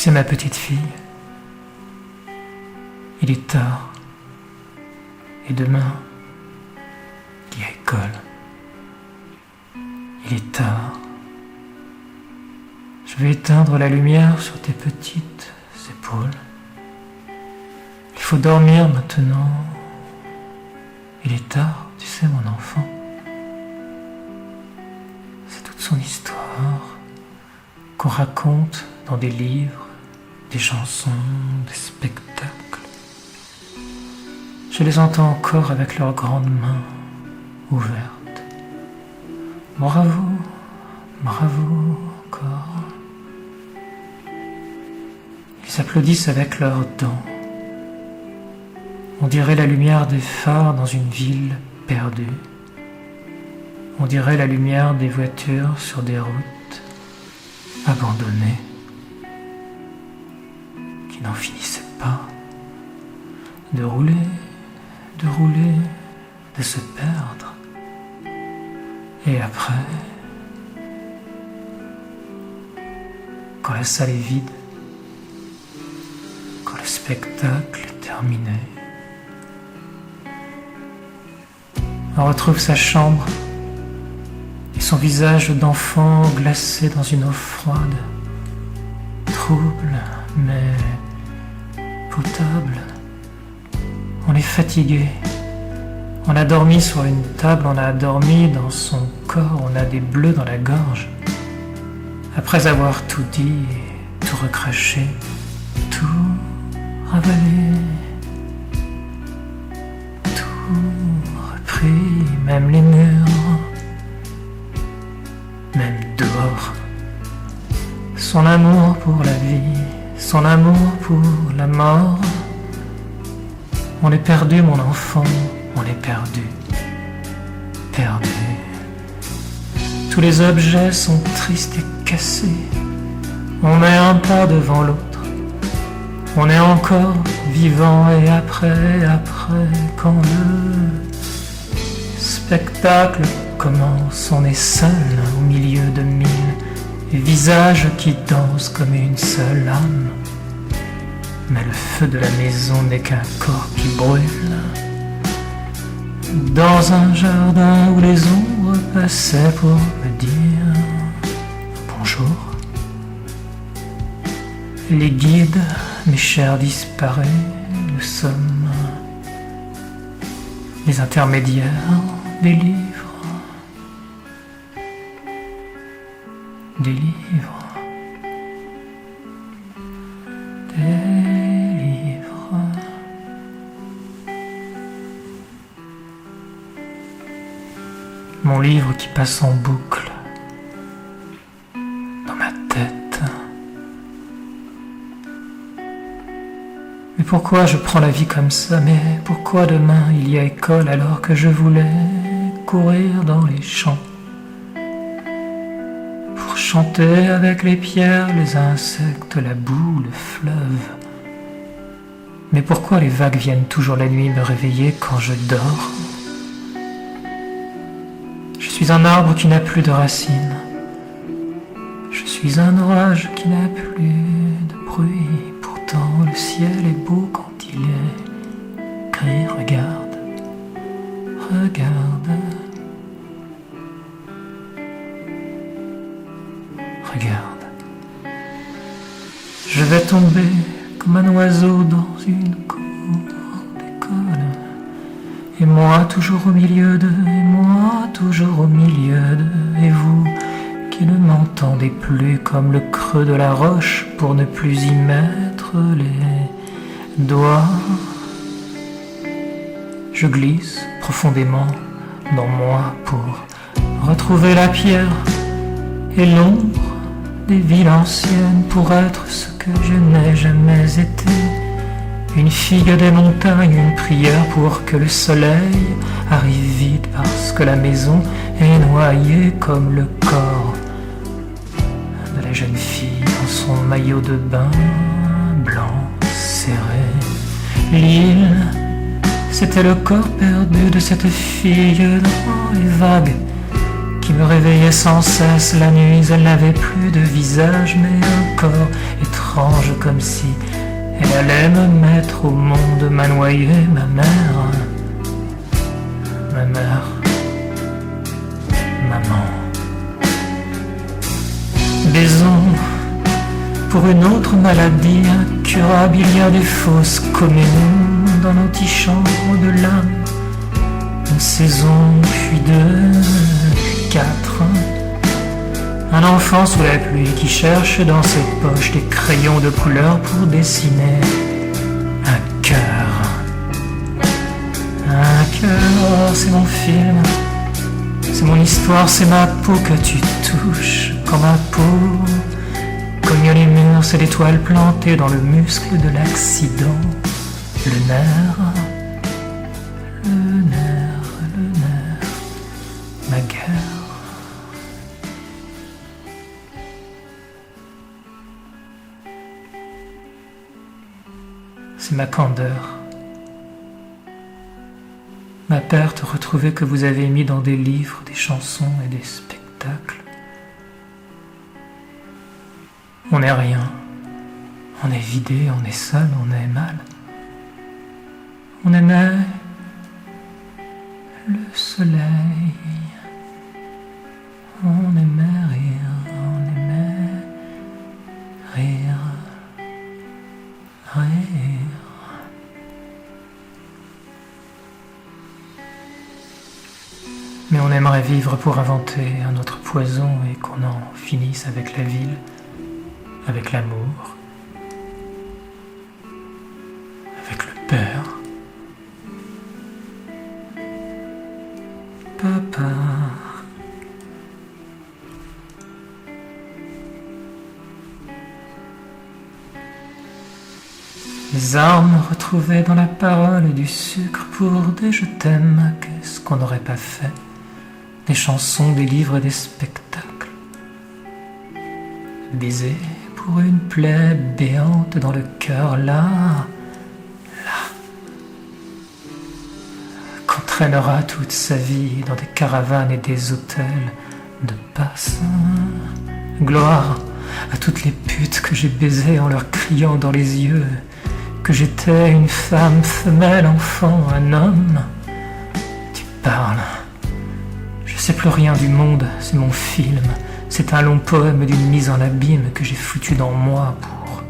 sais, ma petite fille, il est tard, et demain, il y a école. Il est tard. Je vais éteindre la lumière sur tes petites épaules. Il faut dormir maintenant. Il est tard, tu sais, mon enfant. C'est toute son histoire qu'on raconte dans des livres, des chansons, des spectacles. Je les entends encore avec leurs grandes mains ouvertes. Bravo, bravo encore. Ils s'applaudissent avec leurs dents. On dirait la lumière des phares dans une ville perdue. On dirait la lumière des voitures sur des routes abandonnées qui n'en finissaient pas de rouler, de se perdre. Et après, quand la salle est vide, quand le spectacle est terminé, on retrouve sa chambre et son visage d'enfant glacé dans une eau froide, trouble mais potable. On est fatigué. On a dormi sur une table, on a dormi dans son corps, on a des bleus dans la gorge. Après avoir tout dit et tout recraché, tout ravalé, tout repris, même les murs, même dehors. Son amour pour la vie, son amour pour la mort. On est perdu, mon enfant, on est perdu, perdu. Tous les objets sont tristes et cassés. On met un pas devant l'autre. On est encore vivant et après, quand le spectacle commence, on est seul au milieu de mille visages qui dansent comme une seule âme. Mais le feu de la maison n'est qu'un corps qui brûle. Dans un jardin où les ombres passaient pour me dire bonjour. Les guides, mes chers disparus, nous sommes les intermédiaires des livres. Des livres. Mon livre qui passe en boucle dans ma tête. Mais pourquoi je prends la vie comme ça? Mais pourquoi demain il y a école alors que je voulais courir dans les champs pour chanter avec les pierres, les insectes, la boue, le fleuve? Mais pourquoi les vagues viennent toujours la nuit me réveiller quand je dors? Je suis un arbre qui n'a plus de racines. Je suis un orage qui n'a plus de bruit. Pourtant le ciel est beau quand il est gris. Regarde, regarde, regarde. Je vais tomber comme un oiseau dans une cour d'école. Et moi toujours au milieu d'eux, et moi toujours au milieu d'eux, et vous qui ne m'entendez plus comme le creux de la roche pour ne plus y mettre les doigts. Je glisse profondément dans moi pour retrouver la pierre et l'ombre des villes anciennes pour être ce que je n'ai jamais été. Une figue des montagnes, une prière pour que le soleil arrive vite parce que la maison est noyée comme le corps de la jeune fille dans son maillot de bain blanc serré. L'île, c'était le corps perdu de cette fille dans les vagues qui me réveillait sans cesse la nuit. Elle n'avait plus de visage mais un corps étrange étrange, comme si elle allait me mettre au monde, m'a noyé ma mère, maman. Baisons pour une autre maladie incurable, il y a des fausses communes dans l'antichambre de l'âme. Une saison, puis deux, puis quatre. Un enfant sous la pluie qui cherche dans ses poches des crayons de couleur pour dessiner un cœur. Un cœur, c'est mon film, c'est mon histoire, c'est ma peau que tu touches. Quand ma peau cogne les murs, c'est l'étoile plantée dans le muscle de l'accident. Le nerf, ma guerre. C'est ma candeur, ma perte retrouvée que vous avez mis dans des livres, des chansons et des spectacles. On n'est rien, on est vidé, on est seul, on est mal. On aimait le soleil, on aimait rire, on aimait rire. Mais on aimerait vivre pour inventer un autre poison et qu'on en finisse avec la ville, avec l'amour, avec le père. Papa. Les armes retrouvées dans la parole et du sucre pour des je t'aime, qu'est-ce qu'on n'aurait pas fait? Des chansons, des livres et des spectacles. Baiser pour une plaie béante dans le cœur, là, qu'on traînera toute sa vie dans des caravanes et des hôtels de passe. Gloire à toutes les putes que j'ai baisées en leur criant dans les yeux que j'étais une femme, femelle, enfant, un homme. Tu parles. Je sais plus rien du monde, c'est mon film. C'est un long poème d'une mise en abîme que j'ai foutu dans moi pour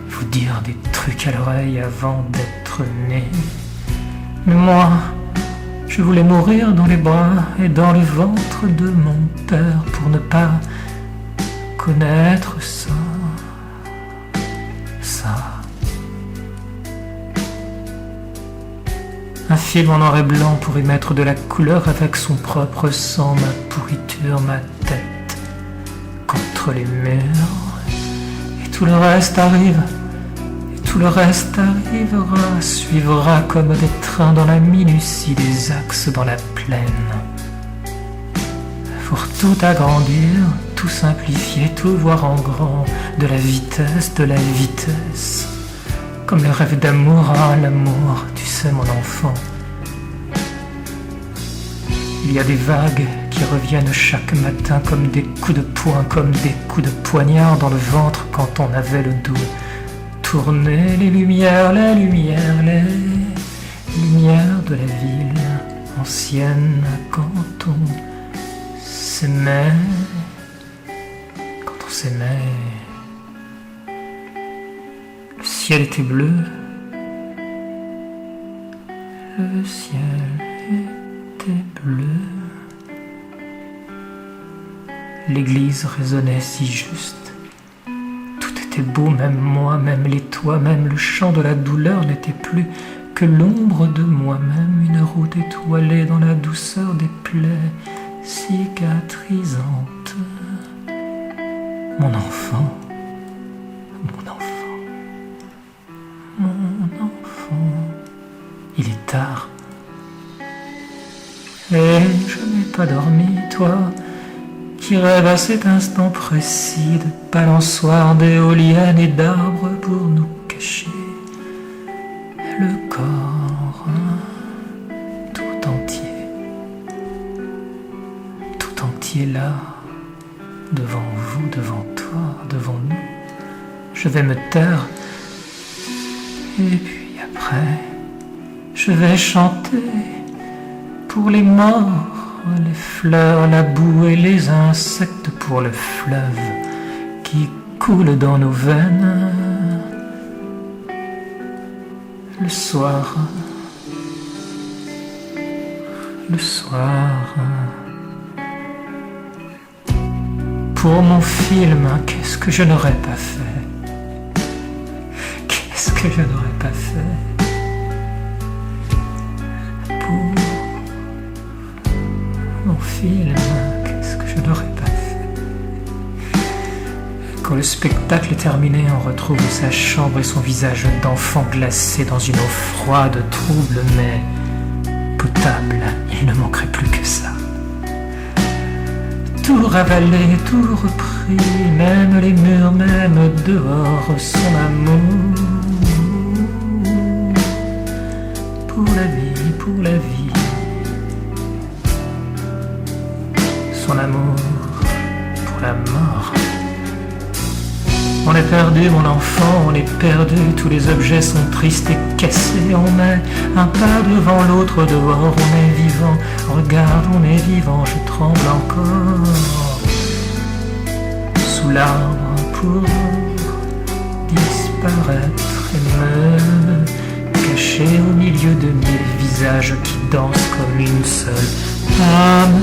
vous dire des trucs à l'oreille avant d'être né. Mais moi, je voulais mourir dans les bras et dans le ventre de mon père pour ne pas connaître ça. Un film en noir et blanc pour y mettre de la couleur avec son propre sang, ma pourriture, ma tête contre les murs. Et tout le reste arrive, et tout le reste arrivera, suivra comme des trains dans la minutie des axes dans la plaine. Pour tout agrandir, tout simplifier, tout voir en grand, de la vitesse. Comme le rêve d'amour, ah l'amour, tu sais mon enfant. Il y a des vagues qui reviennent chaque matin comme des coups de poing, comme des coups de poignard dans le ventre quand on avait le dos tourné. Les lumières de la ville ancienne quand on s'aimait. Le ciel était bleu, le ciel était bleu. L'église résonnait si juste, tout était beau, même moi, même les toits, même le chant de la douleur n'était plus que l'ombre de moi-même, une route étoilée dans la douceur des plaies cicatrisantes. Mon enfant, il est tard. Et je n'ai pas dormi, toi, qui rêves à cet instant précis de balançoires, d'éoliennes et d'arbres pour nous cacher le corps tout entier là, devant vous, devant toi, devant nous. je vais me taire. Et puis après, je vais chanter pour les morts, les fleurs, la boue et les insectes, pour le fleuve qui coule dans nos veines. Le soir, pour mon film, qu'est-ce que je n'aurais pas fait? Qu'est-ce que je n'aurais pas fait pour mon film? Qu'est-ce que je n'aurais pas fait? Quand le spectacle est terminé, on retrouve sa chambre et son visage d'enfant glacé dans une eau froide, trouble mais potable. Il ne manquerait plus que ça. Tout ravalé, tout repris, même les murs, même dehors, son amour pour la vie, pour la vie. Son amour pour la mort. On est perdu, mon enfant, on est perdu. Tous les objets sont tristes et cassés. On met un pas devant l'autre dehors. On est vivant, regarde, on est vivant. Je tremble encore sous l'arbre pour disparaître et me cacher au milieu de mille visages qui dansent comme une seule âme.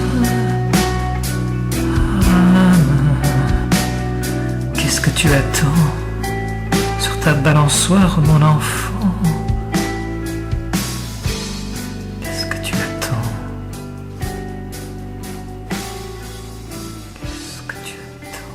Qu'est-ce que tu attends sur ta balançoire, mon enfant? Qu'est-ce que tu attends? Qu'est-ce que tu attends?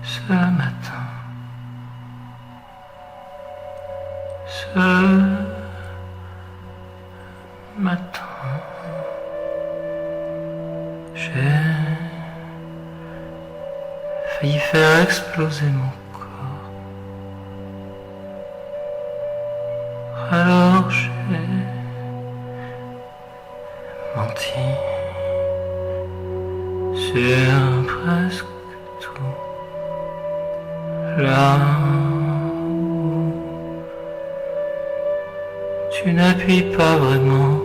Ce matin, j'ai failli faire exploser mon corps. Alors j'ai menti sur presque tout. Là où tu n'appuies pas vraiment,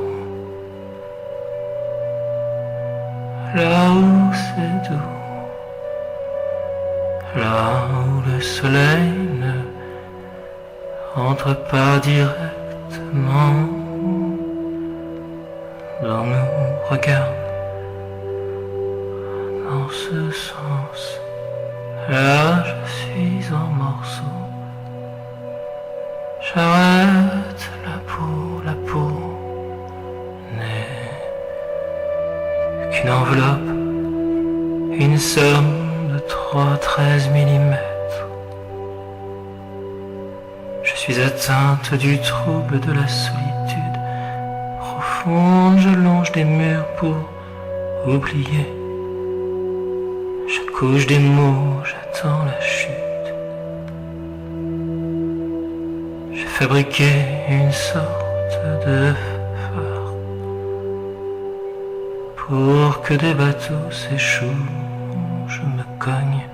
là où c'est doux, là où le soleil ne rentre pas directement dans nous, regarde dans ce sens. Là je suis en morceaux, j'arrête la peau n'est qu'une enveloppe, une somme de 3-13 mm. Je suis atteinte du trouble de la solitude profonde, je longe des murs pour oublier. Je couche des mots, j'attends la chute. J'ai fabriqué une sorte de phare pour que des bateaux s'échouent. Je me cogne,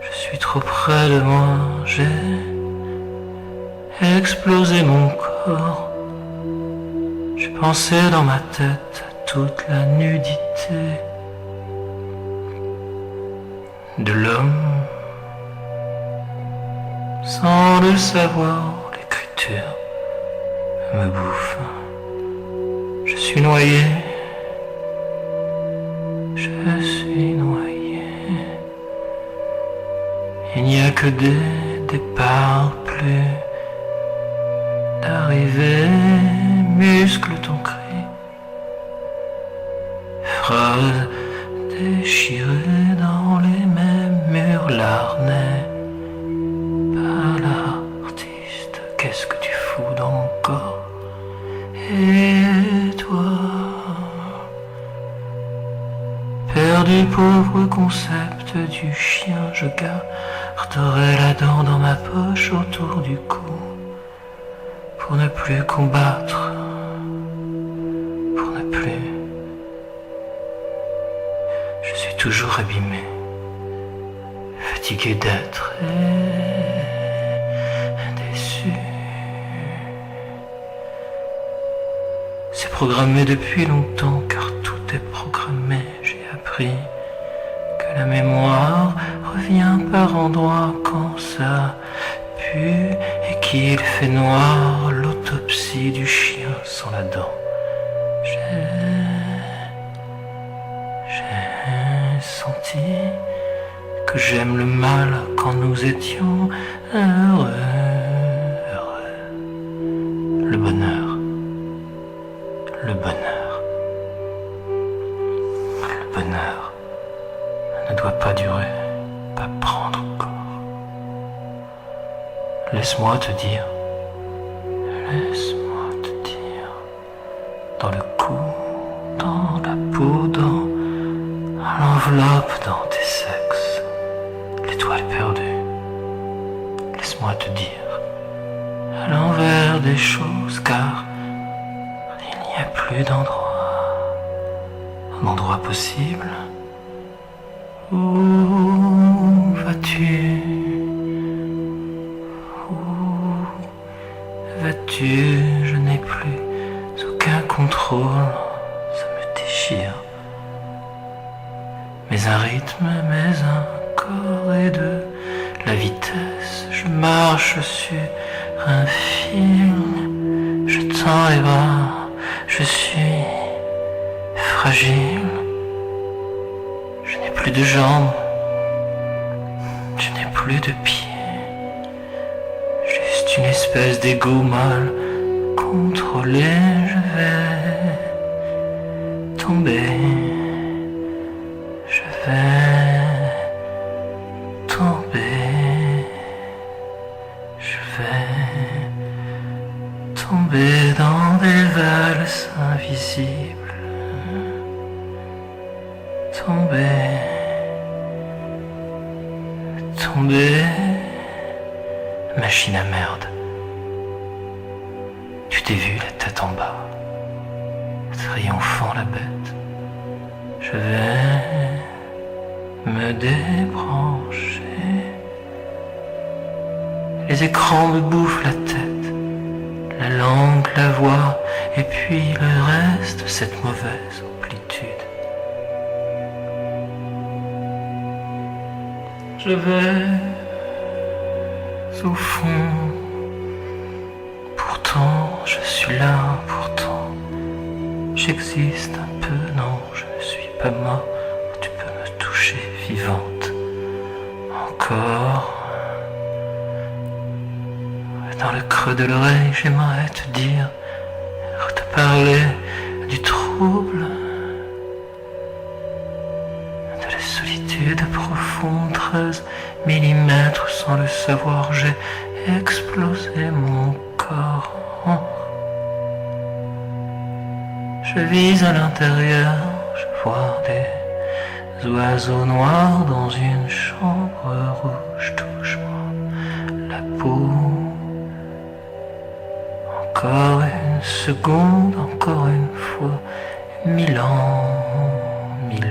je suis trop près de moi, j'ai explosé mon corps. J'ai pensé dans ma tête à toute la nudité de l'homme. Sans le savoir, l'écriture me bouffe. Je suis noyé, je suis noyé. Il n'y a que des départs, plus d'arrivées. Muscle ton cri, phrase déchirée dans les mêmes murs larnais. Par l'artiste, qu'est-ce que tu fous dans mon corps? Et toi, perdu pauvre concept du chien, je garderai la dent dans ma poche autour du cou pour ne plus combattre, pour ne plus. Je suis toujours abîmé, fatigué d'être déçu. C'est programmé depuis longtemps, car tout est programmé. J'ai appris que la mémoire revient par endroits quand ça pue et qu'il fait noir. L'autopsie du chien sans la dent. J'ai senti que j'aime le mal quand nous étions heureux. Le bonheur. Le bonheur. Le bonheur ne doit pas durer, pas prendre corps. Laisse-moi te dire, dans le cou, dans la peau, dans l'enveloppe, dans tes sexes, l'étoile perdue. Laisse-moi te dire, à l'envers des choses, car il n'y a plus d'endroit possible. Où vas-tu? Où vas-tu? Je n'ai plus aucun contrôle, ça me déchire. Mais un rythme, mais un corps et de la vitesse. Je marche sur un fil, je tends les bras, je suis fragile. Je n'ai plus de jambes, je n'ai plus de pieds. Juste une espèce d'ego mal contrôlé. Je vais tomber, je vais tomber, je vais tomber dans des valses invisibles. Tomber, machine à merde. Tu t'es vu la tête en bas, triomphant la bête. Je vais me débrancher. Les écrans me bouffent la tête, la langue, la voix, et puis le reste, cette mauvaise amplitude. Je vais au fond, pourtant je suis là, pourtant j'existe un peu, non je ne suis pas mort, tu peux me toucher vivante, encore. Dans le creux de l'oreille j'aimerais te dire, te parler du trouble, de la solitude profonde, 13 millimètres sans le savoir, j'ai explosé mon corps. Je vise à l'intérieur, je vois des oiseaux noirs dans une chambre rouge, touche-moi la peau. Encore une seconde, encore une fois, 1000 ans, 1000 ans.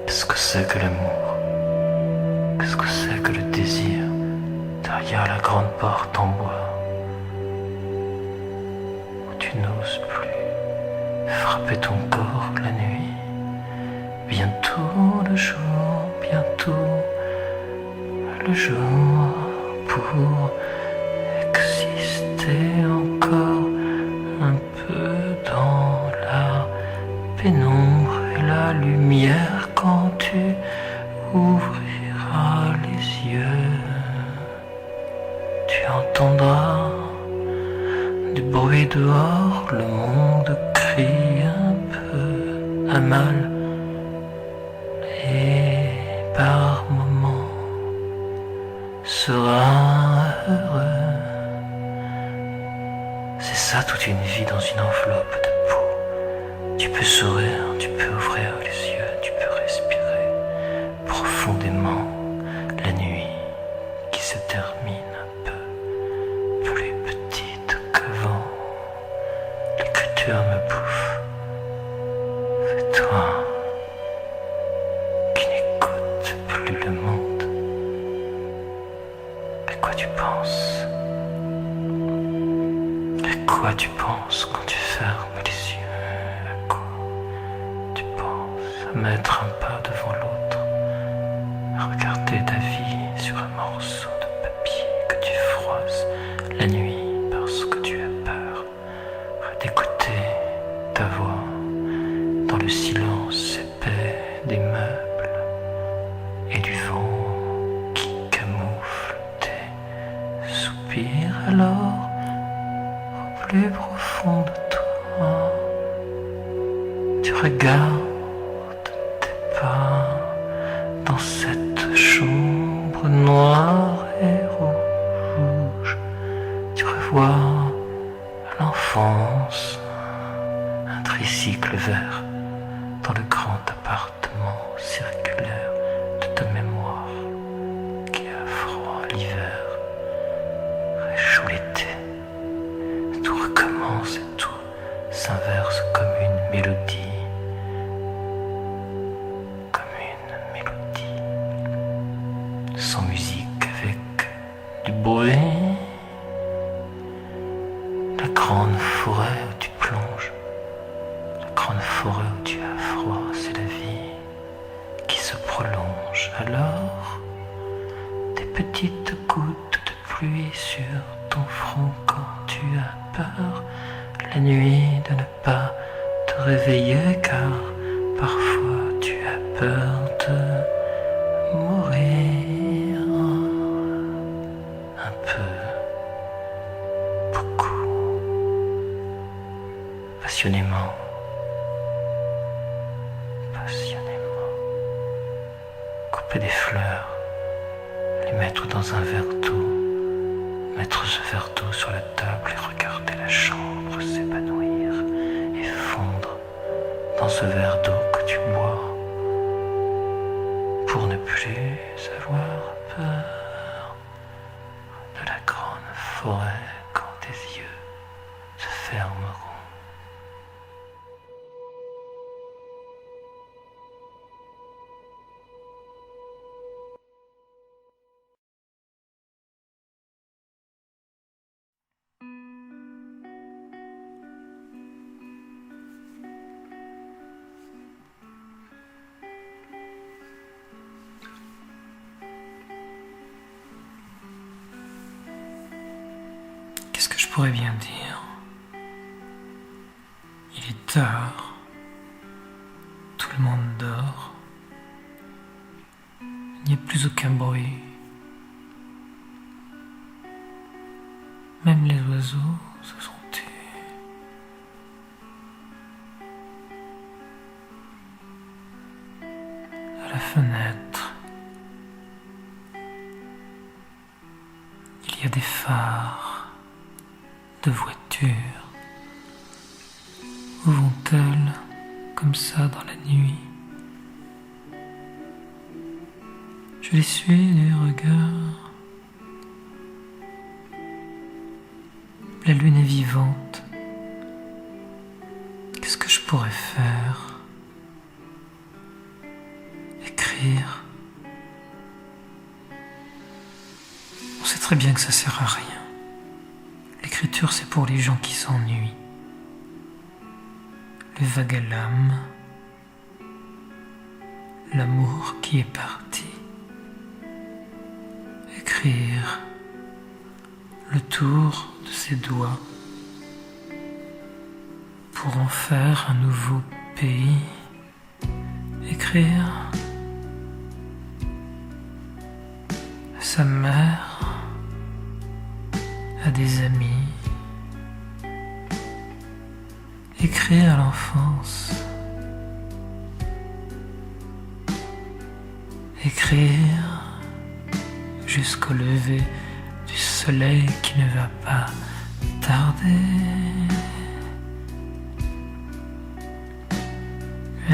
Qu'est-ce que c'est que l'amour? Qu'est-ce que c'est que le désir? grande porte en bois où tu n'oses plus frapper ton corps la nuit. Bientôt le jour, bientôt le jour pour exister encore un peu dans la pénombre et la lumière quand tu ouvriras les yeux. Tu entendras du bruit dehors, le monde crie un peu à mal et par moments sera heureux. C'est ça toute une vie dans une enveloppe de peau. Tu peux sourire, tu peux ouvrir les yeux, tu peux respirer profondément la nuit qui se termine un peu plus petite qu'avant. L'écriture me bouffe. Fais-toi qui n'écoute plus le monde. À quoi tu penses? À quoi tu penses quand tu fermes les yeux? À quoi tu penses? À mettre un pas devant l'autre, à regarder ta vie sur un morceau de papier que tu froisses la nuit parce que tu as peur, d'écouter ta voix dans le silence épais des meubles et du vent qui camoufle tes soupirs. Alors au plus profond de toi, tu regardes tes pas dans cette chambre noire et rouge. Tu revois l'enfance, un tricycle vert dans le grand appartement circulaire de ta mémoire qui a froid l'hiver, réchaud l'été. Tout recommence et tout s'inverse comme une mélodie. Comme une mélodie. Sans musique, avec du bruit. La grande forêt où tu plonges. La grande forêt où tu as froid, c'est la vie qui se prolonge. Alors, des petites gouttes de pluie sur ton front quand tu as peur la nuit de ne pas te réveiller car parfois tu as peur de mourir un peu, beaucoup, passionnément, couper des fleurs, les mettre dans un verre d'eau, mettre ce verre d'eau sur la table et regarder la chambre s'épanouir et fondre dans ce verre d'eau que tu bois pour ne plus avoir peur de la grande forêt quand tes yeux se fermeront. Qu'est-ce que je pourrais bien dire? Il est tard, tout le monde dort, il n'y a plus aucun bruit, même les oiseaux se sont tus. À la fenêtre, il y a des phares de voitures. Où vont-elles comme ça dans la nuit? Je les suis du regard. La lune est vivante. Qu'est-ce que je pourrais faire? Écrire. On sait très serait bien que ça sert à rien. L'écriture, c'est pour les gens qui s'ennuient. Les vagues à l'âme, l'amour qui est parti. Écrire le tour de ses doigts pour en faire un nouveau pays. Écrire à sa mère, à des amis. Écrire à l'enfance. Écrire jusqu'au lever du soleil qui ne va pas tarder.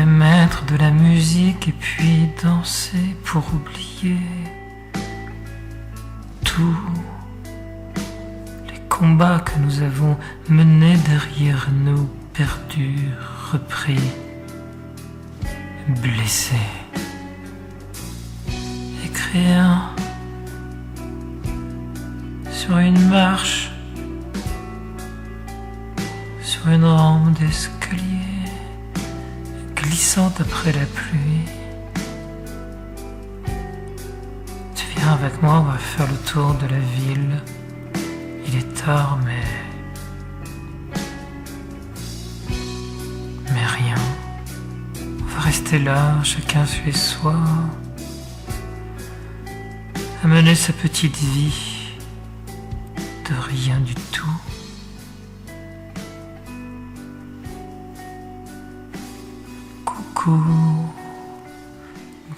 Mettre de la musique et puis danser pour oublier tous les combats que nous avons menés derrière nous, perdus, repris, blessés. Écrire sur une marche, sur une rampe d'escalier, glissante après la pluie. Tu viens avec moi, on va faire le tour de la ville. Il est tard, mais rien. On va rester là, chacun chez soi, à mener sa petite vie de rien du tout.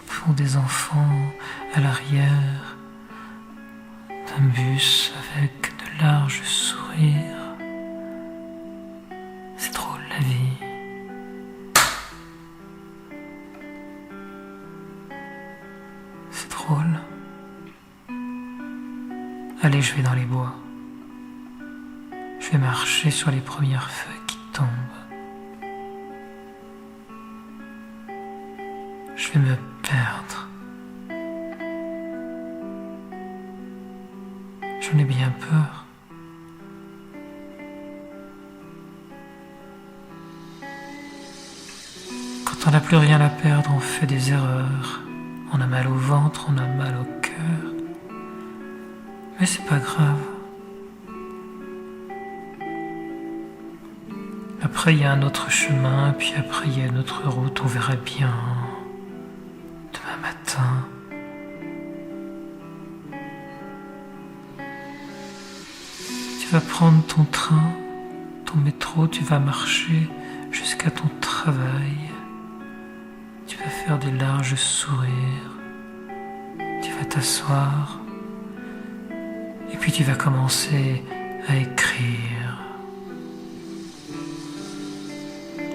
Pour des enfants à l'arrière d'un bus avec de larges sourires. C'est drôle la vie. C'est drôle. Allez, je vais dans les bois. Je vais marcher sur les premières feuilles qui tombent. Je vais me perdre. J'en ai bien peur. Quand on n'a plus rien à perdre, on fait des erreurs. On a mal au ventre, on a mal au cœur. Mais c'est pas grave. Après, il y a un autre chemin, puis après, il y a une autre route, on verra bien. Demain matin. Tu vas prendre ton train, ton métro, tu vas marcher jusqu'à ton travail. Tu vas faire des larges sourires. Tu vas t'asseoir. Et puis tu vas commencer à écrire.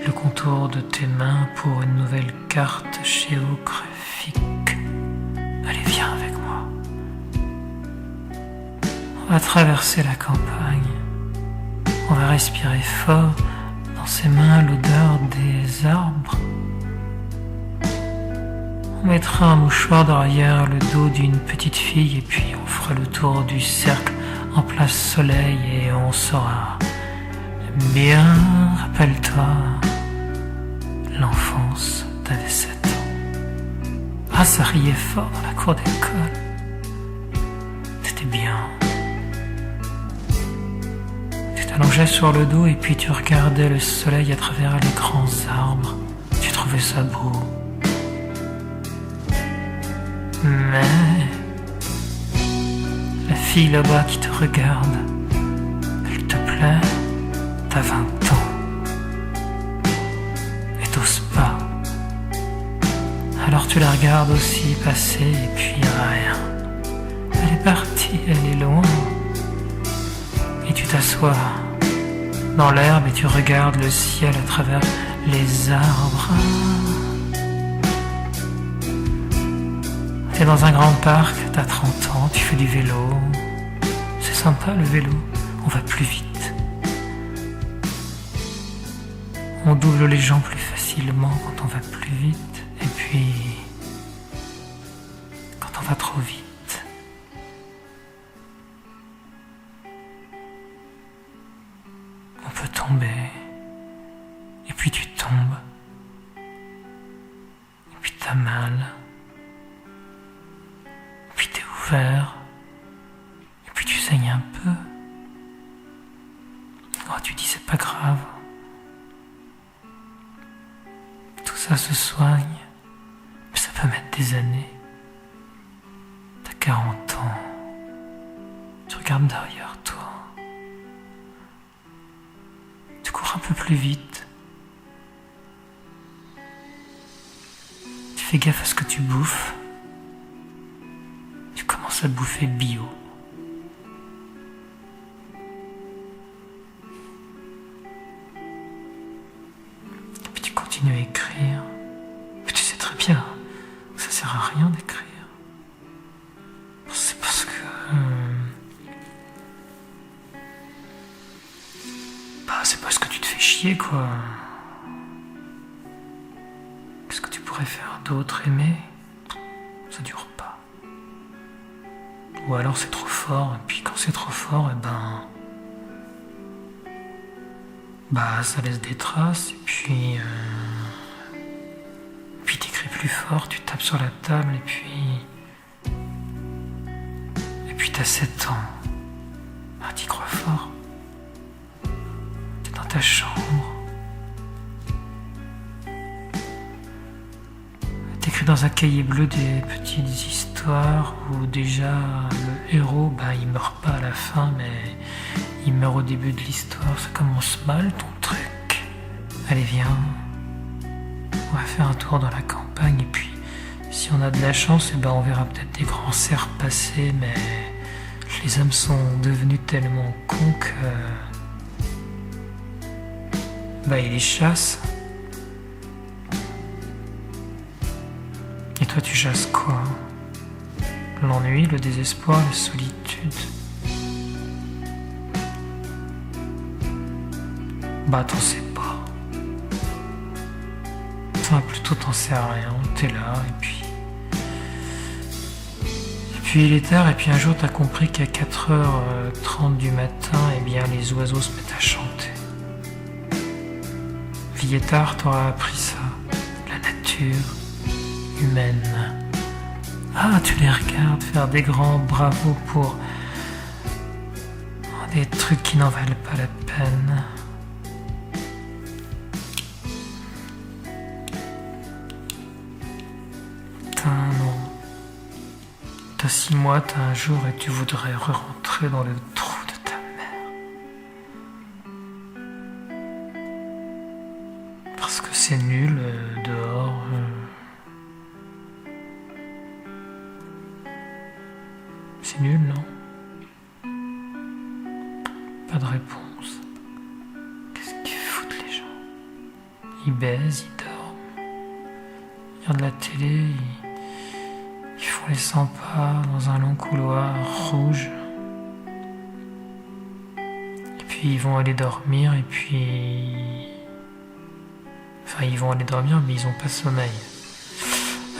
Le contour de tes mains pour une nouvelle carte géographique. Allez, viens avec moi. On va traverser la campagne. On va respirer fort dans ses mains l'odeur des arbres. On mettra un mouchoir derrière le dos d'une petite fille et puis on fera le tour du cercle en place soleil et on saura. Bien, rappelle-toi, l'enfance, t'avais 7 ans. Ah, ça riait fort dans la cour d'école. T'étais bien. Tu t'allongeais sur le dos et puis tu regardais le soleil à travers les grands arbres. Tu trouvais ça beau. Mais la fille là-bas qui te regarde, elle te plaît, t'as 20 ans. Et t'oses pas. Alors tu la regardes aussi passer et puis rien. Elle est partie, elle est loin. Et tu t'assois dans l'herbe et tu regardes le ciel à travers les arbres. T'es dans un grand parc, t'as 30 ans, tu fais du vélo. C'est sympa le vélo, on va plus vite. On double les gens plus facilement quand on va plus vite. Et puis, quand on va trop vite, tomber, et puis tu tombes, et puis t'as mal, et puis t'es ouvert, et puis tu saignes un peu. Oh, tu dis c'est pas grave. Tout ça se soigne, mais ça peut mettre des années. T'as 40 ans, tu regardes derrière toi. Tu cours un peu plus vite. Tu fais gaffe à ce que tu bouffes. Tu commences à bouffer bio. Et puis tu continues à écrire. Mais tu sais très bien que ça sert à rien d'écrire. C'est parce que... c'est parce que tu te fais chier, quoi. Qu'est-ce que tu pourrais faire d'autre? Aimer? Ça dure pas. Ou alors c'est trop fort, et puis quand c'est trop fort, ça laisse des traces, et puis t'écris plus fort, tu tapes sur la table, et puis t'as 7 ans. T'y crois fort. T'es dans ta chambre. T'écris dans un cahier bleu des petites histoires où déjà le héros, il meurt pas à la fin, mais il meurt au début de l'histoire. Ça commence mal ton truc. Allez, viens. On va faire un tour dans la campagne, et puis si on a de la chance, on verra peut-être des grands cerfs passer, mais les hommes sont devenus tellement cons que ils les chassent. Et toi tu chasses quoi? L'ennui, le désespoir, la solitude? T'en sais pas. Enfin, plutôt t'en sais rien, t'es là, et puis il est tard, et puis un jour t'as compris qu'à 4h30 du matin, les oiseaux se mettent à chanter. Vietard t'aura appris ça, la nature humaine. Ah, tu les regardes faire des grands bravos pour des trucs qui n'en valent pas la peine. Non. T'as 6 mois, t'as un jour, et tu voudrais rentrer dans le trou de ta mère. Parce que c'est nul dehors. C'est nul, non? Pas de réponse. Qu'est-ce qu'ils foutent les gens? Ils baisent, ils dorment. Ils regardent la télé, ils font les 100 pas dans un long couloir rouge. Et puis ils vont aller dormir, et puis... Enfin, ils vont aller dormir, mais ils n'ont pas sommeil.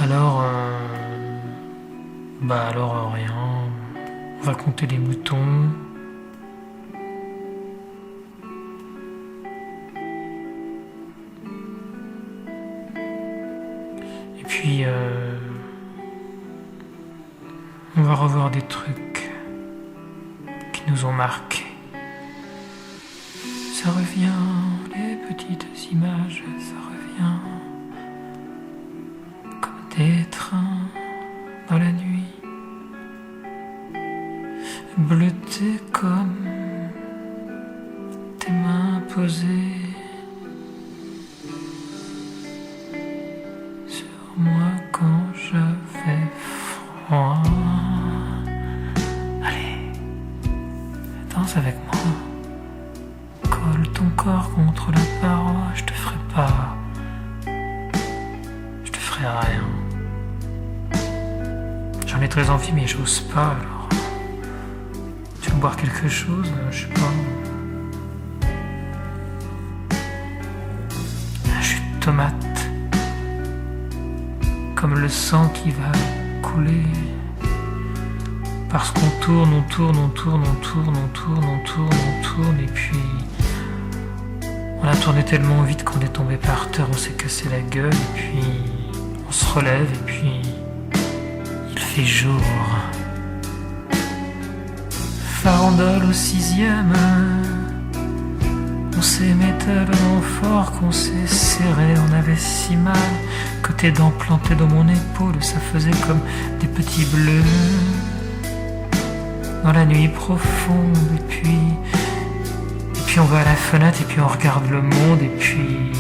Alors rien. On va compter les moutons. Et puis on va revoir des trucs qui nous ont marqués. Ça revient, les petites images, ça revient comme des trains dans la nuit. Bleuté comme tes mains posées sur moi quand j'avais froid. Allez, danse avec moi. Colle ton corps contre la paroi, je te ferai rien. J'en ai très envie, mais j'ose pas, alors. Tu veux boire quelque chose? Je sais pas. Un jus de tomate. Comme le sang qui va couler. Parce qu'on tourne, et puis tournait tellement vite qu'on est tombé par terre, on s'est cassé la gueule, et puis on se relève, et puis il fait jour. Farandole au 6e, on s'aimait tellement fort qu'on s'est serré, on avait si mal que tes dents plantées dans mon épaule, ça faisait comme des petits bleus dans la nuit profonde, et puis on va à la fenêtre, et puis on regarde le monde, et puis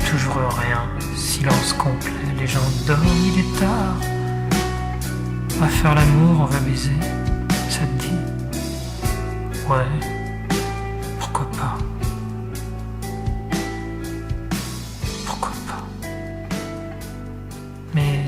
toujours rien, silence complet, les gens dorment, il est tard, on va faire l'amour, on va baiser, ça te dit? Ouais, pourquoi pas? Pourquoi pas? Mais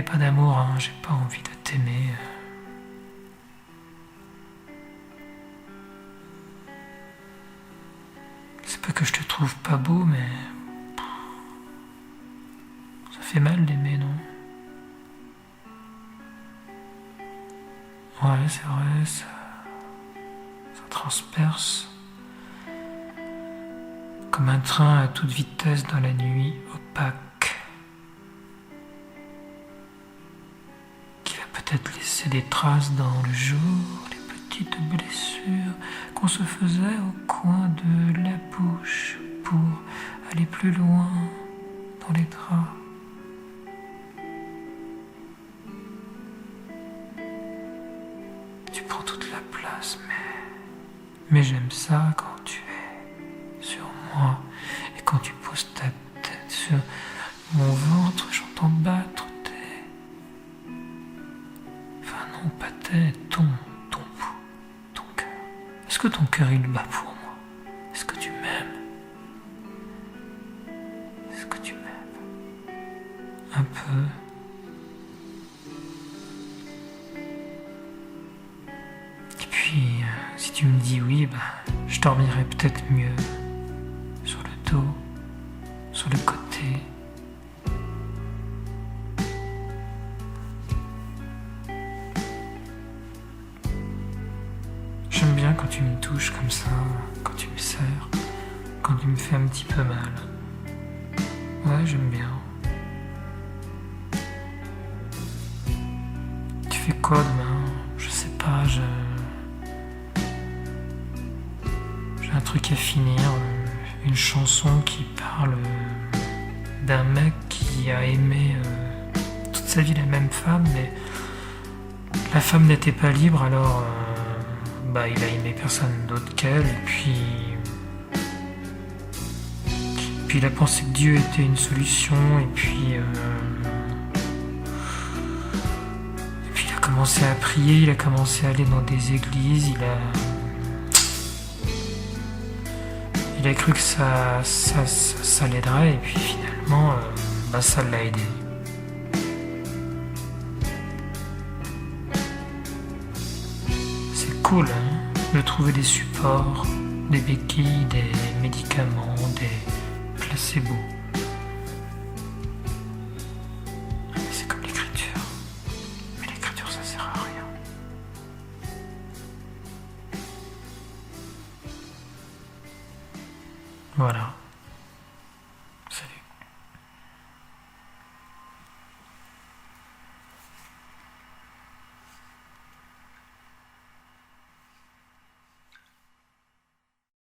pas d'amour, hein, j'ai pas envie de t'aimer. C'est pas que je te trouve pas beau, mais ça fait mal d'aimer, non? Ouais, c'est vrai, ça transperce. Comme un train à toute vitesse dans la nuit opaque, qui va peut-être laisser des traces dans le jour, les petites blessures qu'on se faisait au coin de la bouche pour aller plus loin dans les draps. Tu prends toute la place, mais j'aime ça quand tu es sur moi et quand tu poses ta tête sur mon ventre, j'entends battre enfin non, pas ton pouls, ton cœur. Est-ce que ton cœur il bat pour moi? Est-ce que tu m'aimes? Est-ce que tu m'aimes? Un peu. Et puis, si tu me dis oui, je dormirai peut-être mieux sur le dos, sur le côté. J'aime bien quand tu me touches comme ça, quand tu me serres, quand tu me fais un petit peu mal. Ouais, j'aime bien. Tu fais quoi demain? Je sais pas, j'ai un truc à finir, une chanson qui parle d'un mec qui a aimé toute sa vie la même femme, mais la femme n'était pas libre, alors il a aimé personne d'autre qu'elle, et puis il a pensé que Dieu était une solution, et puis il a commencé à prier, il a commencé à aller dans des églises, il a cru que ça l'aiderait, et puis finalement ça l'a aidé. C'est cool, hein, de trouver des supports, des béquilles, des médicaments, des placebos. C'est comme l'écriture, mais l'écriture ça sert à rien. Voilà.